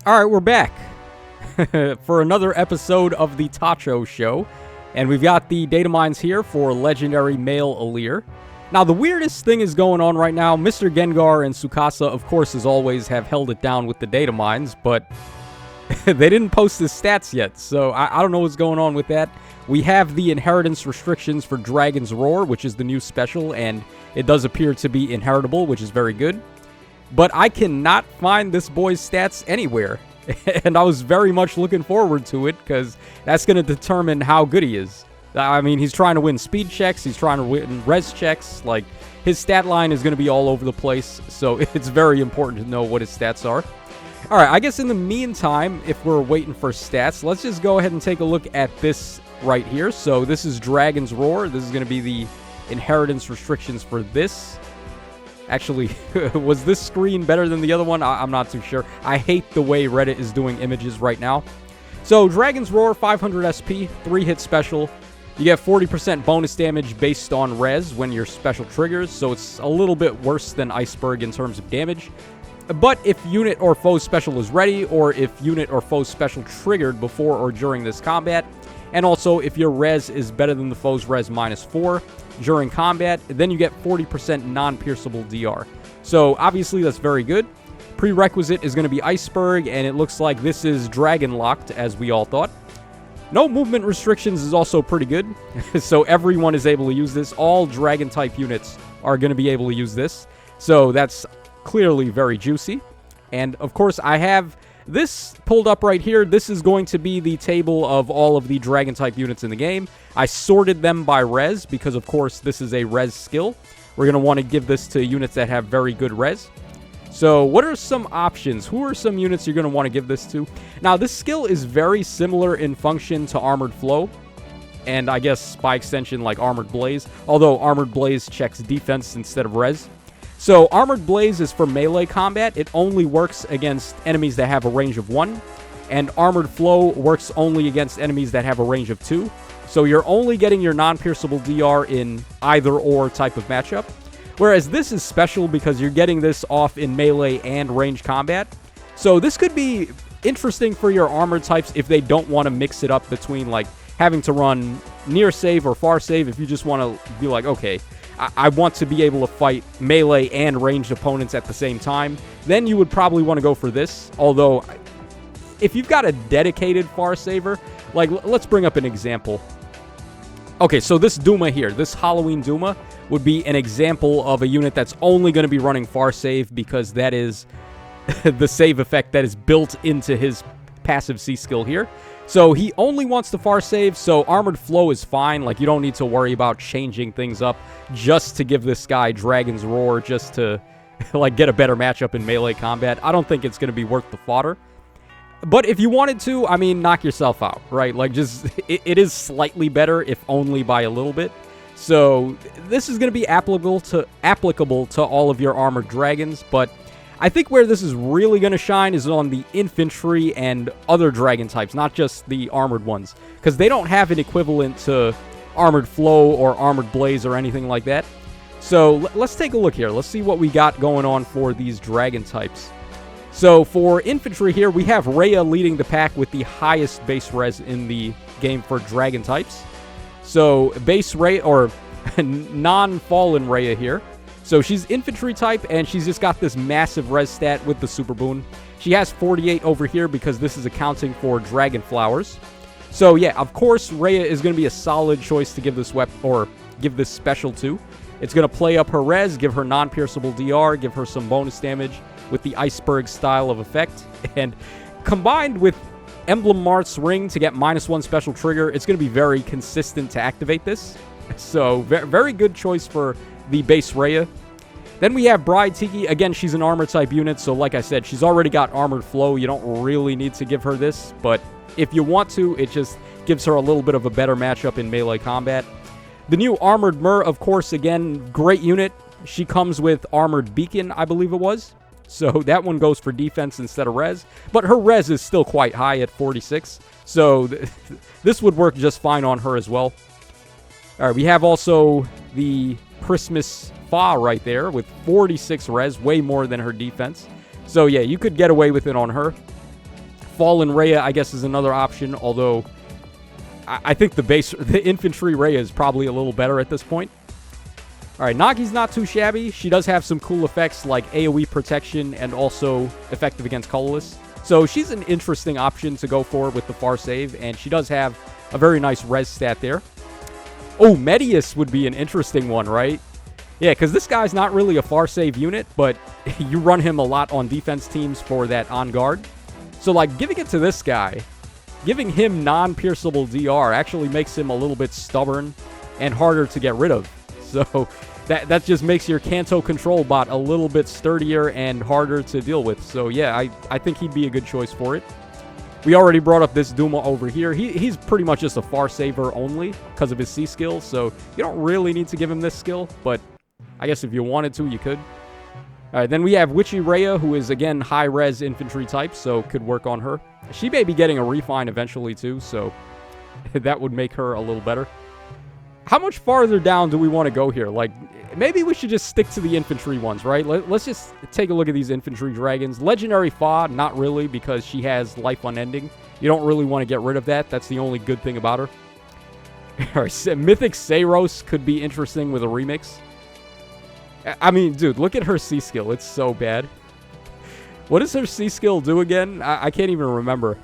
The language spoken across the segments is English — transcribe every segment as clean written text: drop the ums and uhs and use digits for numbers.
All right, we're back for another episode of the Tacho Show, and we've got the Datamines here for Legendary Male Alear. Now, the weirdest thing is going on right now. Mr. Gengar and Tsukasa, of course, as always, have held it down with the Datamines, but they didn't post his stats yet, so I don't know what's going on with that. We have the inheritance restrictions for Dragon's Roar, which is the new special, and it does appear to be inheritable, which is very good. But I cannot find this boy's stats anywhere. And I was very much looking forward to it, because that's going to determine how good he is. I mean, he's trying to win speed checks, he's trying to win res checks, like, his stat line is going to be all over the place, so it's very important to know what his stats are. Alright, I guess in the meantime, if we're waiting for stats, let's just go ahead and take a look at this right here. So this is Dragon's Roar, this is going to be the inheritance restrictions for this. Actually, was this screen better than the other one? I'm not too sure. I hate the way Reddit is doing images right now. So, Dragon's Roar, 500 SP, 3-hit special. You get 40% bonus damage based on res when your special triggers, so it's a little bit worse than Iceberg in terms of damage. But if unit or foe special is ready, or if unit or foe special triggered before or during this combat, and also if your res is better than the foe's res -4 during combat, then you get 40% non-pierceable DR. So obviously that's very good. Prerequisite is going to be Iceberg, and it looks like this is Dragon Locked, as we all thought. No movement restrictions is also pretty good, so everyone is able to use this. All Dragon-type units are going to be able to use this, so that's clearly very juicy. And of course I have this pulled up right here. This is going to be the table of all of the Dragon-type units in the game. I sorted them by res because, of course, this is a res skill. We're going to want to give this to units that have very good res. So what are some options? Who are some units you're going to want to give this to? Now, this skill is very similar in function to Armored Flow, and I guess by extension like Armored Blaze, although Armored Blaze checks defense instead of res. So, Armored Blaze is for melee combat. It only works against enemies that have a range of 1. And Armored Flow works only against enemies that have a range of 2. So, you're only getting your non-pierceable DR in either-or type of matchup. Whereas this is special because you're getting this off in melee and range combat. So, this could be interesting for your armored types if they don't want to mix it up between, like, having to run near save or far save. If you just want to be like, okay, I want to be able to fight melee and ranged opponents at the same time, then you would probably want to go for this. Although, if you've got a dedicated far saver, like, let's bring up an example. Okay, so this Duma here, this Halloween Duma, would be an example of a unit that's only going to be running far save because that is the save effect that is built into his passive C skill here. So he only wants to far save, so Armored Flow is fine. Like, you don't need to worry about changing things up just to give this guy Dragon's Roar, just to, like, get a better matchup in melee combat. I don't think it's going to be worth the fodder. But if you wanted to, I mean, knock yourself out, right? Like, just, it is slightly better, if only by a little bit. So this is going to be applicable to all of your armored dragons, but I think where this is really going to shine is on the infantry and other dragon types, not just the armored ones, because they don't have an equivalent to Armored Flow or Armored Blaze or anything like that. So let's take a look here. Let's see what we got going on for these dragon types. So for infantry here, we have Rhea leading the pack with the highest base res in the game for dragon types. So base Rhea, or non-fallen Rhea here. So she's infantry type, and she's just got this massive res stat with the super boon. She has 48 over here because this is accounting for dragon flowers. So yeah, of course, Rhea is going to be a solid choice to give this weapon, or give this special to. It's going to play up her res, give her non-pierceable DR, give her some bonus damage with the Iceberg style of effect. And combined with Emblem Marth's Ring to get -1 special trigger, it's going to be very consistent to activate this. So very good choice for the base Rhea. Then we have Bride Tiki. Again, she's an armor type unit, so like I said, she's already got Armored Flow. You don't really need to give her this, but if you want to, it just gives her a little bit of a better matchup in melee combat. The new Armored Myrrh, of course, again, great unit. She comes with Armored Beacon, I believe it was. So that one goes for defense instead of res, but her res is still quite high at 46, so this would work just fine on her as well. All right, we have also the Christmas Fa right there with 46 res, way more than her defense. So yeah, you could get away with it on her. Fallen Rhea, I guess, is another option, although I think the infantry Rhea is probably a little better at this point. All right, Nagi's not too shabby. She does have some cool effects like AoE protection and also effective against colorless. So she's an interesting option to go for with the far save, and she does have a very nice res stat there. Oh, Medius would be an interesting one, right? Yeah, because this guy's not really a far save unit, but you run him a lot on defense teams for that on guard. So, like, giving it to this guy, giving him non-pierceable DR actually makes him a little bit stubborn and harder to get rid of. So that just makes your Kanto control bot a little bit sturdier and harder to deal with. So yeah, I think he'd be a good choice for it. We already brought up this Duma over here. He's pretty much just a far saver only because of his C skill. So you don't really need to give him this skill, but I guess if you wanted to, you could. All right, then we have Witchy Rhea, who is, again, high-res infantry type, so could work on her. She may be getting a refine eventually, too, so that would make her a little better. How much farther down do we want to go here? Like, maybe we should just stick to the infantry ones, right? Let's just take a look at these infantry dragons. Legendary Fa, not really, because she has life unending. You don't really want to get rid of that. That's the only good thing about her. All right, Mythic Seiros could be interesting with a remix. I mean, dude, look at her C skill. It's so bad. What does her C skill do again? I can't even remember.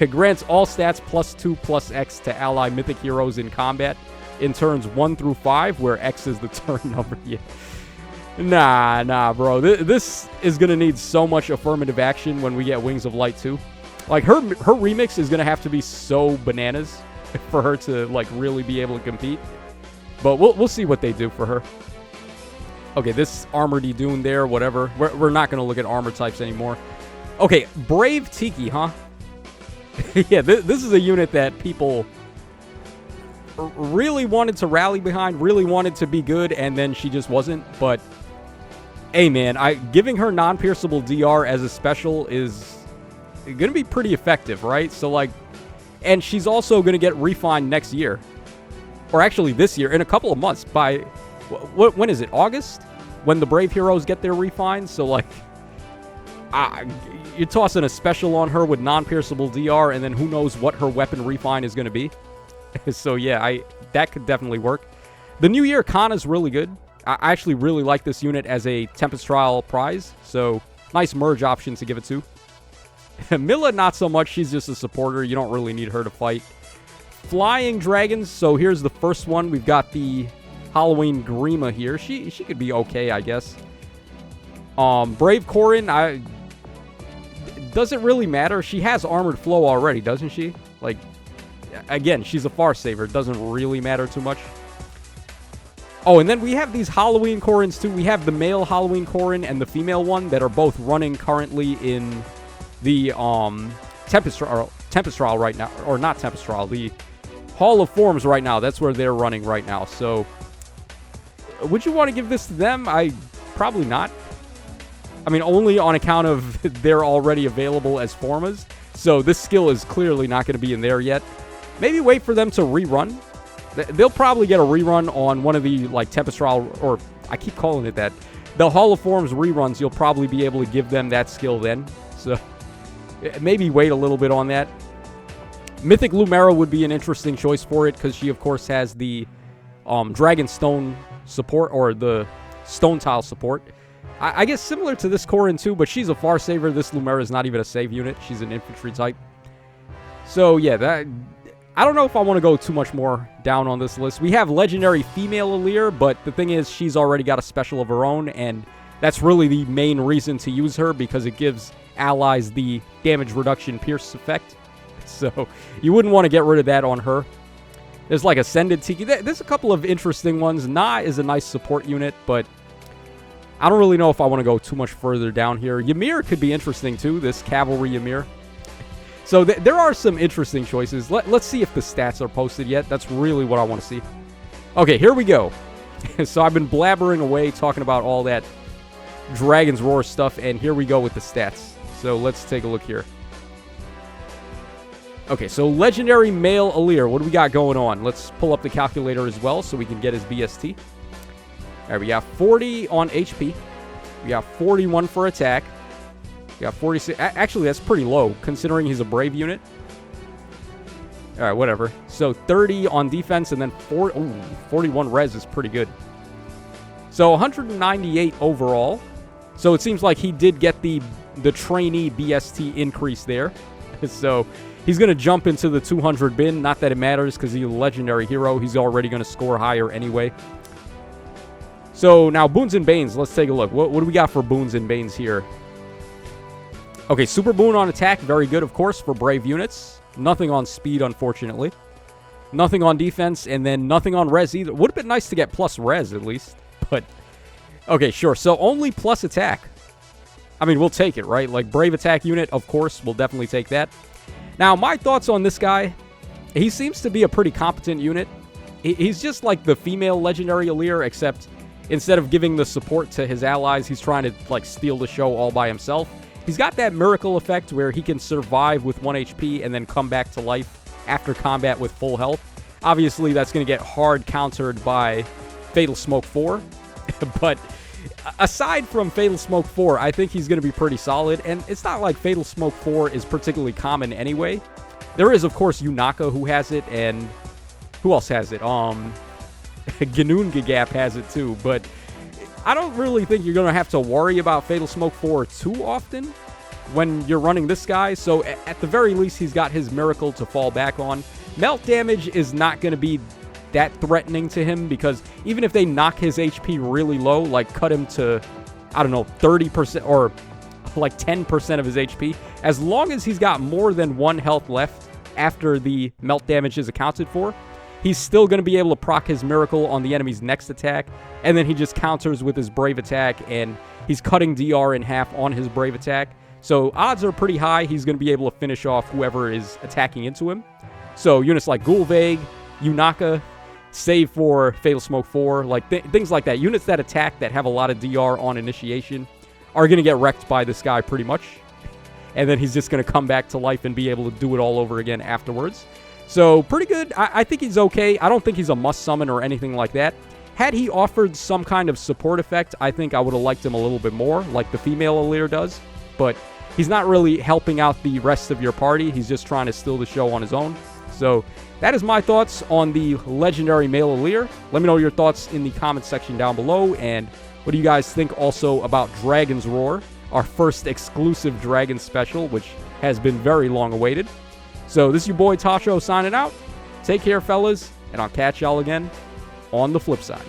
It grants all stats +2/+X to ally mythic heroes in combat in turns 1 through 5, where X is the turn number. Yeah. Nah, bro. This is going to need so much affirmative action when we get Wings of Light 2. Like, her remix is going to have to be so bananas for her to, like, really be able to compete. But we'll see what they do for her. Okay, this Armored Dune there, whatever. We're not going to look at armor types anymore. Okay, Brave Tiki, huh? Yeah, this is a unit that people really wanted to rally behind, really wanted to be good, and then she just wasn't. But, hey, man, giving her non-pierceable DR as a special is going to be pretty effective, right? So, like, and she's also going to get refined next year. Or actually this year, in a couple of months, by... when is it? August? When the Brave Heroes get their refines? So, like, you're tossing a special on her with non-pierceable DR, and then who knows what her weapon refine is going to be. So, yeah, that could definitely work. The New Year Kana's really good. I actually really like this unit as a Tempest Trial prize, so nice merge option to give it to. Milla, not so much. She's just a supporter. You don't really need her to fight. Flying Dragons. So, here's the first one. We've got the Halloween Grima here. She could be okay, I guess. Brave Corrin, does it really matter? She has Armored Flow already, doesn't she? Like, again, she's a far saver. It doesn't really matter too much. Oh, and then we have these Halloween Corrins too. We have the male Halloween Corrin and the female one that are both running currently in the Tempest Trial right now. Or not Tempest Trial, the Hall of Forms right now. That's where they're running right now. So, would you want to give this to them? Probably not. I mean, only on account of they're already available as Formas. So this skill is clearly not going to be in there yet. Maybe wait for them to rerun. They'll probably get a rerun on one of the, like, Tempest Trial, or I keep calling it that. The Hall of Forms reruns, you'll probably be able to give them that skill then. So maybe wait a little bit on that. Mythic Lumera would be an interesting choice for it, because she, of course, has the Dragonstone support, or the Stone Tile support. I guess similar to this Corrin too, but she's a far saver. This Lumera is not even a save unit. She's an infantry type. So yeah, I don't know if I want to go too much more down on this list. We have Legendary Female Alear, but the thing is, she's already got a special of her own, and that's really the main reason to use her, because it gives allies the damage reduction pierce effect. So you wouldn't want to get rid of that on her. There's like Ascended Tiki. There's a couple of interesting ones. Na is a nice support unit, but I don't really know if I want to go too much further down here. Ymir could be interesting too, this Cavalry Ymir. So there are some interesting choices. Let's see if the stats are posted yet. That's really what I want to see. Okay, here we go. So I've been blabbering away talking about all that Dragon's Roar stuff, and here we go with the stats. So let's take a look here. Okay, so Legendary Male Alear. What do we got going on? Let's pull up the calculator as well so we can get his BST. All right, we got 40 on HP. We got 41 for attack. Got 46. Actually, that's pretty low, considering he's a Brave unit. All right, whatever. So 30 on defense, and then 41 res is pretty good. So 198 overall. So it seems like he did get the trainee BST increase there. So he's going to jump into the 200 bin. Not that it matters, because he's a legendary hero. He's already going to score higher anyway. So now Boons and Banes. Let's take a look. What do we got for Boons and Banes here? Okay, Super Boon on attack. Very good, of course, for Brave units. Nothing on speed, unfortunately. Nothing on defense, and then nothing on res either. Would have been nice to get plus res, at least. But, okay, sure. So only plus attack. I mean, we'll take it, right? Like, Brave attack unit, of course, we'll definitely take that. Now, my thoughts on this guy. He seems to be a pretty competent unit. He's just like the female Legendary Alear, except instead of giving the support to his allies, he's trying to, like, steal the show all by himself. He's got that miracle effect where he can survive with 1 HP and then come back to life after combat with full health. Obviously, that's going to get hard countered by Fatal Smoke 4. But aside from Fatal Smoke 4, I think he's going to be pretty solid. And it's not like Fatal Smoke 4 is particularly common anyway. There is, of course, Yunaka who has it, and who else has it? Ganoongagap has it too, but I don't really think you're going to have to worry about Fatal Smoke 4 too often when you're running this guy. So at the very least, he's got his Miracle to fall back on. Melt damage is not going to be that threatening to him, because even if they knock his HP really low, like cut him to, I don't know, 30% or like 10% of his HP, as long as he's got more than 1 health left after the melt damage is accounted for, he's still going to be able to proc his Miracle on the enemy's next attack, and then he just counters with his Brave attack, and he's cutting DR in half on his Brave attack. So odds are pretty high he's going to be able to finish off whoever is attacking into him. So units like Gulveg, Yunaka, save for Fatal Smoke 4, like things like that. Units that attack that have a lot of DR on initiation are going to get wrecked by this guy pretty much. And then he's just going to come back to life and be able to do it all over again afterwards. So, pretty good. I think he's okay. I don't think he's a must summon or anything like that. Had he offered some kind of support effect, I think I would have liked him a little bit more, like the female Alear does. But he's not really helping out the rest of your party. He's just trying to steal the show on his own. So, that is my thoughts on the Legendary Male Alear. Let me know your thoughts in the comment section down below. And what do you guys think also about Dragon's Roar, our first exclusive Dragon special, which has been very long awaited. So this is your boy Tacho signing out. Take care, fellas, and I'll catch y'all again on the flip side.